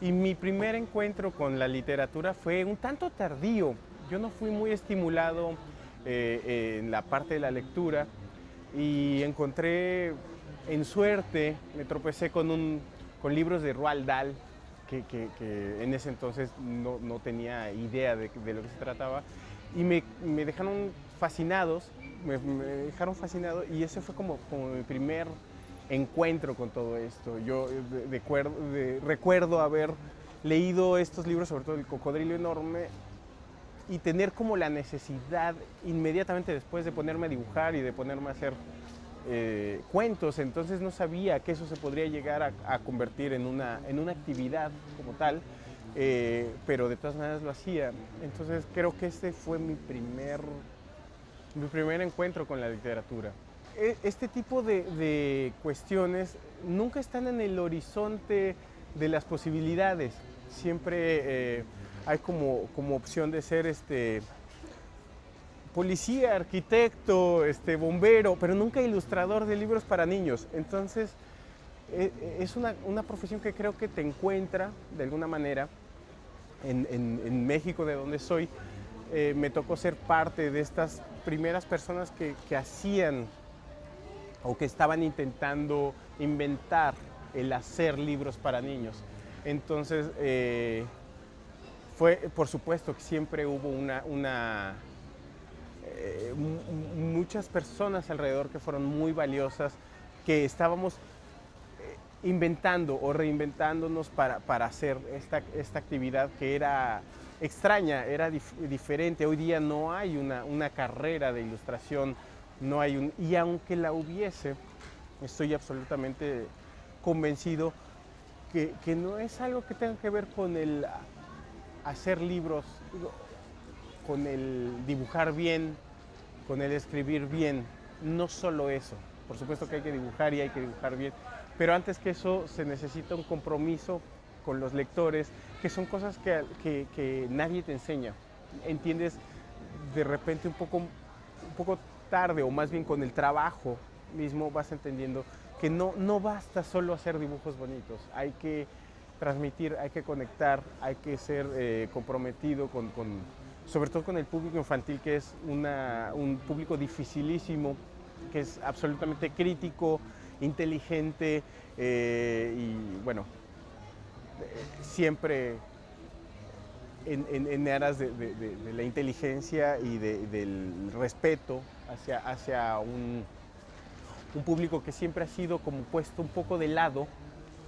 Y mi primer encuentro con la literatura fue un tanto tardío. Yo no fui muy estimulado en la parte de la lectura y encontré en suerte, me tropecé con libros de Roald Dahl, que en ese entonces no tenía idea de lo que se trataba, y me dejaron fascinados, me dejaron fascinado, y ese fue como mi primer encuentro con todo esto. Yo recuerdo haber leído estos libros, sobre todo El Cocodrilo Enorme, y tener como la necesidad inmediatamente después de ponerme a dibujar y de ponerme a hacer cuentos. Entonces no sabía que eso se podría llegar a convertir en una actividad como tal, pero de todas maneras lo hacía. Entonces creo que este fue mi primer encuentro con la literatura. Este tipo de cuestiones nunca están en el horizonte de las posibilidades. Siempre hay como opción de ser policía, arquitecto, bombero, pero nunca ilustrador de libros para niños. Entonces, es una profesión que creo que te encuentra de alguna manera en México, de donde soy. Me tocó ser parte de estas primeras personas que hacían o que estaban intentando inventar el hacer libros para niños. Entonces, fue, por supuesto, que siempre hubo muchas personas alrededor que fueron muy valiosas, que estábamos inventando o reinventándonos para hacer esta actividad que era extraña, era diferente. Hoy día no hay una carrera de ilustración, no hay y aunque la hubiese, estoy absolutamente convencido que no es algo que tenga que ver con el hacer libros, con el dibujar bien, con el escribir bien. No solo eso, por supuesto que hay que dibujar y hay que dibujar bien, pero antes que eso se necesita un compromiso con los lectores, que son cosas que nadie te enseña. Entiendes de repente un poco tarde, o más bien con el trabajo mismo vas entendiendo que no basta solo hacer dibujos bonitos, hay que transmitir, hay que conectar, hay que ser comprometido sobre todo con el público infantil, que es un público dificilísimo, que es absolutamente crítico, inteligente y bueno, siempre en aras de la inteligencia y del respeto hacia un público que siempre ha sido como puesto un poco de lado,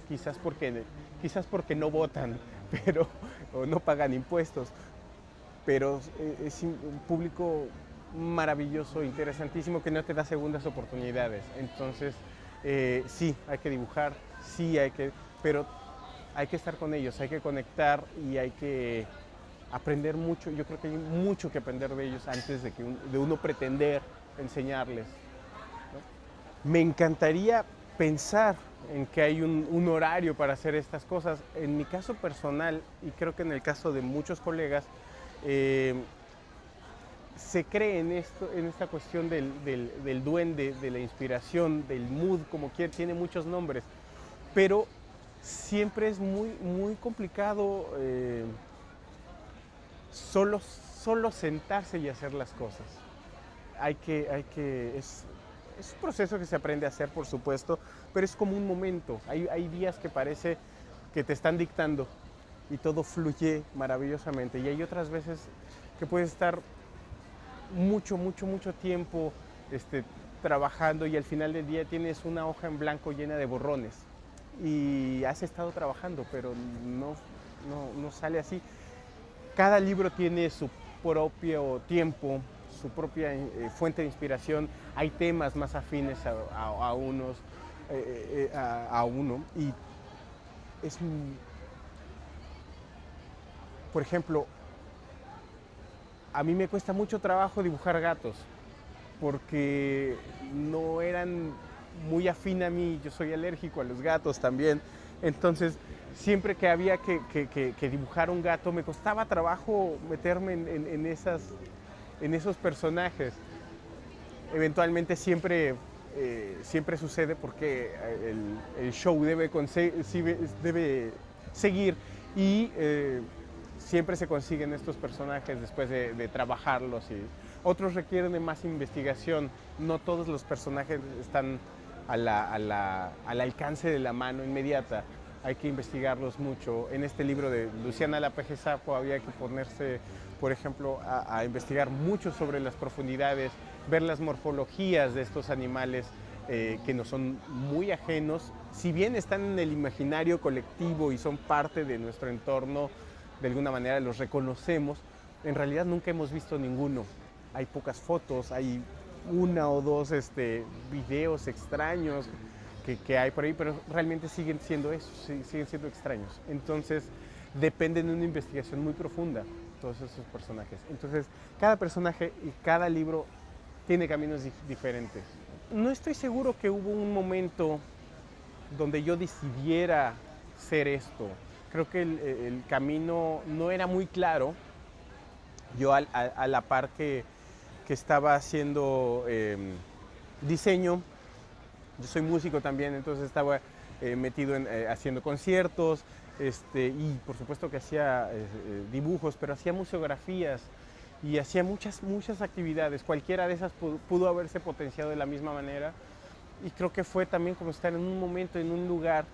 quizás porque no votan, pero, o no pagan impuestos, pero es un público maravilloso, interesantísimo, que no te da segundas oportunidades. Entonces, sí, hay que dibujar, pero hay que estar con ellos, hay que conectar y hay que aprender mucho. Yo creo que hay mucho que aprender de ellos antes de uno pretender enseñarles, ¿no? Me encantaría pensar en que hay un horario para hacer estas cosas. En mi caso personal, y creo que en el caso de muchos colegas, eh, se cree en esta cuestión del duende, de la inspiración, del mood, como quiera, tiene muchos nombres, pero siempre es muy complicado solo sentarse y hacer las cosas. Es un proceso que se aprende a hacer, por supuesto, pero es como un momento. Hay días que parece que te están dictando y todo fluye maravillosamente, y hay otras veces que puedes estar mucho tiempo trabajando, y al final del día tienes una hoja en blanco llena de borrones y has estado trabajando, pero no sale así. Cada libro tiene su propio tiempo, su propia fuente de inspiración. Hay temas más afines a unos, a uno, y es, por ejemplo, a mí me cuesta mucho trabajo dibujar gatos porque no eran muy afín a mí. Yo soy alérgico a los gatos también. Entonces, siempre que había que dibujar un gato, me costaba trabajo meterme en esos personajes. Eventualmente siempre sucede porque el show debe seguir, y siempre se consiguen estos personajes después de trabajarlos, y otros requieren de más investigación. No todos los personajes están al alcance de la mano inmediata, hay que investigarlos mucho. En este libro de Luciana Lapeje-Sapo había que ponerse, por ejemplo, a investigar mucho sobre las profundidades, ver las morfologías de estos animales que nos son muy ajenos. Si bien están en el imaginario colectivo y son parte de nuestro entorno, de alguna manera los reconocemos, en realidad nunca hemos visto ninguno. Hay pocas fotos, hay una o dos videos extraños que hay por ahí, pero realmente siguen siendo eso, siguen siendo extraños. Entonces dependen de una investigación muy profunda todos esos personajes. Entonces cada personaje y cada libro tiene caminos diferentes. No estoy seguro que hubo un momento donde yo decidiera ser esto. Creo que el camino no era muy claro. Yo a la par que estaba haciendo diseño, yo soy músico también, entonces estaba metido en haciendo conciertos, y por supuesto que hacía dibujos, pero hacía museografías y hacía muchas actividades. Cualquiera de esas pudo haberse potenciado de la misma manera, y creo que fue también como estar en un momento, en un lugar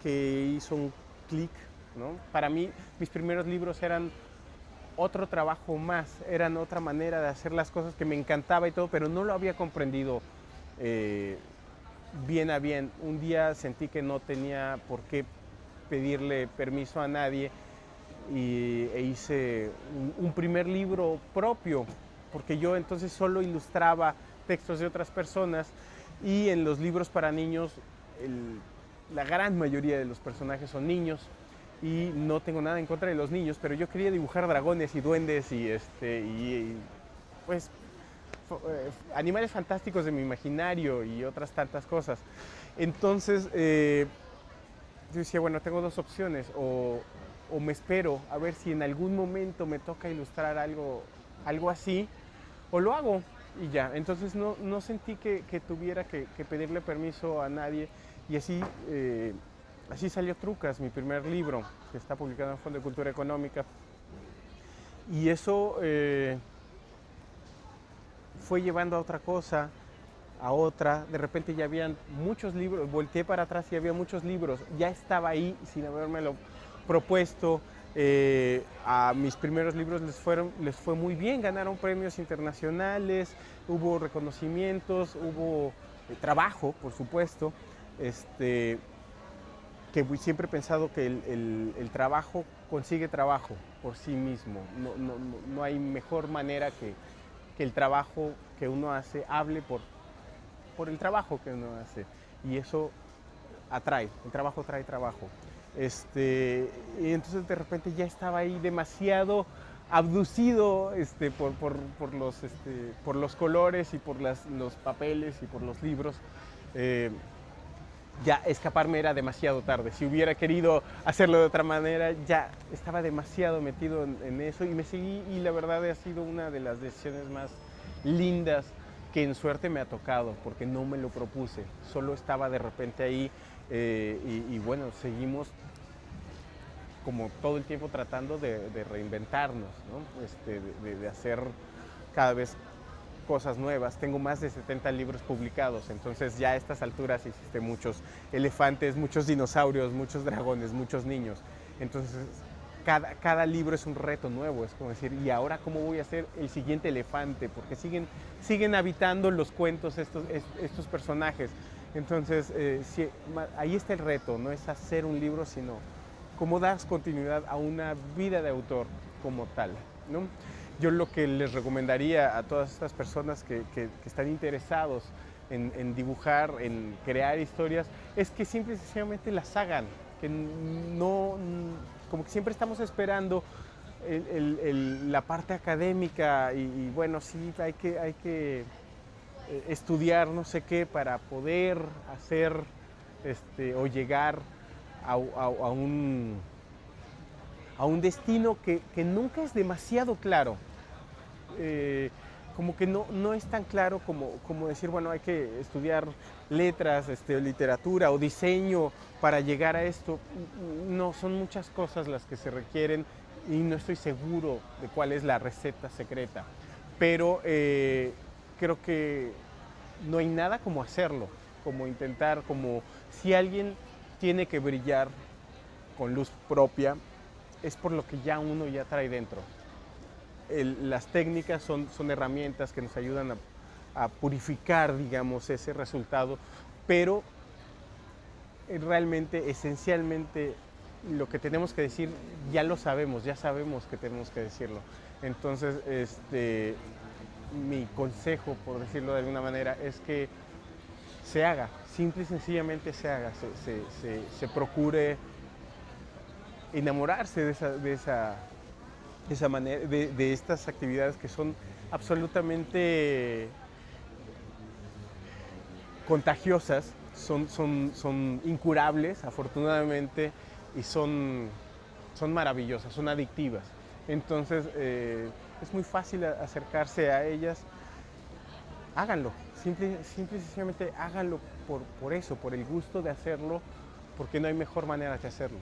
que hizo un clic, ¿no? Para mí, mis primeros libros eran otro trabajo más, eran otra manera de hacer las cosas que me encantaba y todo, pero no lo había comprendido bien a bien. Un día sentí que no tenía por qué pedirle permiso a nadie e hice un primer libro propio, porque yo entonces solo ilustraba textos de otras personas, y en los libros para niños la gran mayoría de los personajes son niños, y no tengo nada en contra de los niños, pero yo quería dibujar dragones y duendes y pues animales fantásticos de mi imaginario y otras tantas cosas. Entonces yo decía, bueno, tengo dos opciones: o me espero a ver si en algún momento me toca ilustrar algo así, o lo hago y ya. Entonces no sentí que tuviera que pedirle permiso a nadie, y así salió Trucas, mi primer libro, que está publicado en Fondo de Cultura Económica. Y eso fue llevando a otra cosa, a otra. De repente ya habían muchos libros, volteé para atrás y había muchos libros. Ya estaba ahí sin habérmelo propuesto. A mis primeros libros les fue muy bien, ganaron premios internacionales, hubo reconocimientos, hubo trabajo, por supuesto. Que siempre he pensado que el trabajo consigue trabajo por sí mismo. No hay mejor manera que el trabajo que uno hace hable por el trabajo que uno hace. Y eso atrae, el trabajo trae trabajo. Y entonces de repente ya estaba ahí demasiado abducido por los colores y por los papeles y por los libros. Ya escaparme era demasiado tarde. Si hubiera querido hacerlo de otra manera, ya estaba demasiado metido en eso, y me seguí, y la verdad ha sido una de las decisiones más lindas que en suerte me ha tocado, porque no me lo propuse, solo estaba de repente ahí, y bueno, seguimos como todo el tiempo tratando de reinventarnos, ¿no? De hacer cada vez cosas nuevas. Tengo más de 70 libros publicados, entonces ya a estas alturas hiciste muchos elefantes, muchos dinosaurios, muchos dragones, muchos niños. Entonces cada libro es un reto nuevo, es como decir, ¿y ahora cómo voy a hacer el siguiente elefante? Porque siguen habitando los cuentos estos personajes. Entonces sí, ahí está el reto, no es hacer un libro, sino cómo das continuidad a una vida de autor como tal, ¿no? Yo lo que les recomendaría a todas estas personas que están interesados en dibujar, en crear historias, es que simple y sencillamente las hagan, que no, como que siempre estamos esperando la parte académica, y bueno, sí, hay que estudiar no sé qué para poder hacer o llegar a un destino que nunca es demasiado claro. como que no es tan claro como decir, bueno, hay que estudiar letras, literatura o diseño para llegar a esto. No, son muchas cosas las que se requieren y no estoy seguro de cuál es la receta secreta. Pero creo que no hay nada como hacerlo, como intentar, como si alguien tiene que brillar con luz propia, es por lo que ya uno ya trae dentro. Las técnicas son herramientas que nos ayudan a purificar, digamos, ese resultado, pero realmente, esencialmente, lo que tenemos que decir ya lo sabemos, ya sabemos que tenemos que decirlo. Entonces, mi consejo, por decirlo de alguna manera, es que se haga, simple y sencillamente se haga, se procure enamorarse esa manera, de estas actividades que son absolutamente contagiosas, son incurables, afortunadamente, y son maravillosas, son adictivas. Entonces, es muy fácil acercarse a ellas. Háganlo, simple y sencillamente háganlo por eso, por el gusto de hacerlo, porque no hay mejor manera de hacerlo.